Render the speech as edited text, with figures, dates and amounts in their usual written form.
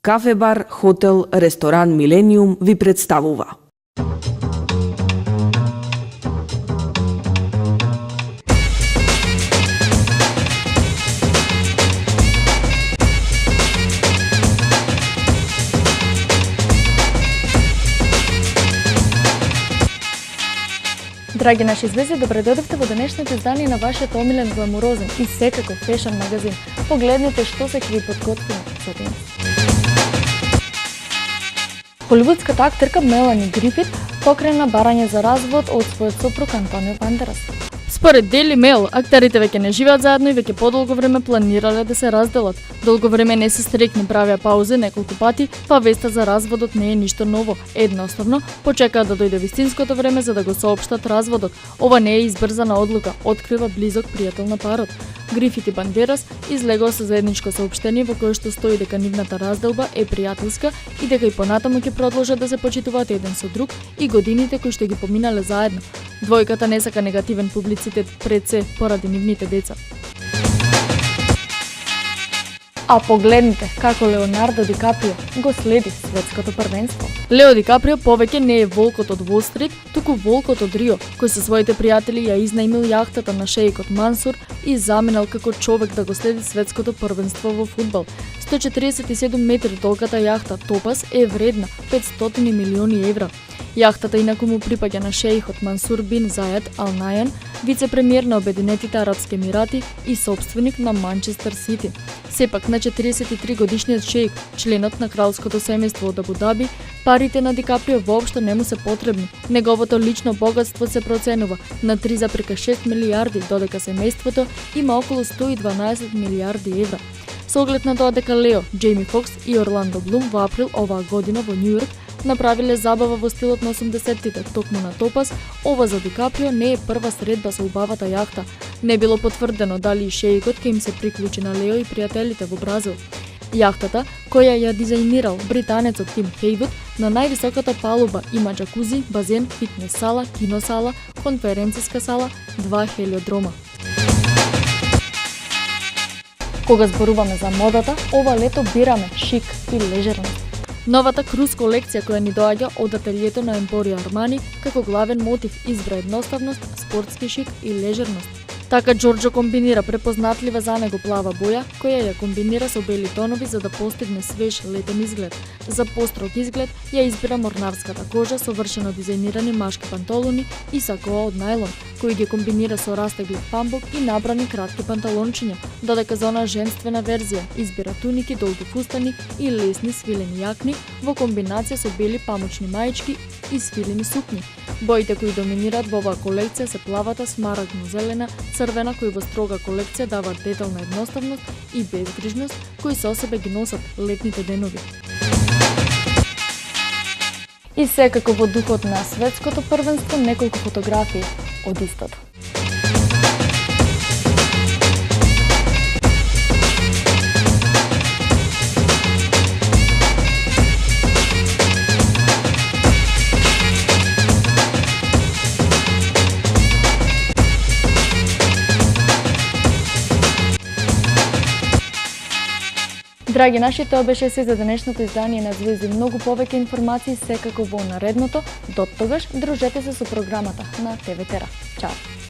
Кафе-бар, хотел, ресторан Милениум ви представува. Драги наши звезди, добре дојдовте во денешното издание на вашиот омилен, гламурозен и секако фешн магазин. Погледнете што се ви подготвило за денес. Холивудската актерка Мелани Грифит покрена барање за развод од својот сопруг Антонио Бандерас. Според Daily Mail, актерите веќе не живеат заедно и веќе подолго време планирале да се разделат. Долго време не се стрекни, правеа паузи неколку пати, па веста за разводот не е ништо ново. Едноставно, почекаа да дојде вистинското време за да го соопштат разводот. Ова не е избрзана одлука, открива близок пријател на парот. Грифит и Бандерас излегоа со заедничко соопштение во кое што стои дека нивната разделба е пријателска и дека и понатаму ќе продолжат да се почитуваат еден со друг и годините кои што ги поминале заедно. Двојката не сака негативен публицитет пред се поради нивните деца. А погледнете како Леонардо Ди Каприо го следи светското првенство. Лео Ди Каприо повеќе не е волкот од Уол Стрит, туку волкот од Рио, кој со своите пријатели ја изнајмил јахтата на шеикот Мансур и заминал како човек да го следи светското првенство во фудбал. 147 метри долгата јахта Топас е вредна 500 милиони евра. Јахтата инаку му припаѓа на шеихот Мансур бин Заед Ал Најан, вице-премиер на Обединетите арапски емирати и собственик на Манчестер Сити. Сепак на 43 годишниот шеик, членот на кралското семејство од Абу Даби, парите на Ди Каприо воопшто не му се потребни. Неговото лично богатство се проценува на 3,6 милијарди, додека семејството има околу 112 милијарди евра. Со оглед на тоа дека Лео, Џејми Фокс и Орландо Блум во април оваа година во Њујорк направиле забава во стилот на 80-тите, токму на Топас, ова за Ди Каприо не е прва средба со убавата јахта. Не било потврдено дали и шеикот ќе им се приклучи на Лео и пријателите во Бразил. Јахтата, која ја дизајнирал британецот Тим Хејвуд, на највисоката палуба има џакузи, базен, фитнес сала, киносала, конференциска сала, 2 хелиодрома. Кога зборуваме за модата, ова лето бираме шик и лежерност. Новата круз колекција која ни доаѓа од ателието на Емпорио Армани како главен мотив избра едноставност, спортски шик и лежерност. Така Џорџо комбинира препознатлива за него плава боја, која ја комбинира со бели тонови за да постигне свеж летен изглед. За построг изглед ја избира морнарската кожа со вршено дизајнирани машки панталони и сакоа од најлон, кои ги комбинира со растеглив памбук и набрани кратки панталончиња, додека за онаа женствена верзија избира туники, долги фустани и лесни свилени јакни во комбинација со бели памучни маички и свилени сукњи. Боите кои доминираат во оваа колекција се плавата, смарагдно-зелена, црвена кои во строга колекција даваат детална едноставност и безгрижност кои со себе ги носат летните денови. И секако во духот на светското првенство неколку фотографии од истото. Драги наши, тоа беше се за денешното издание на Звезди. Многу повеќе информации секако во наредното. До тогаш, дружете се со програмата на ТВ Тера. Чао!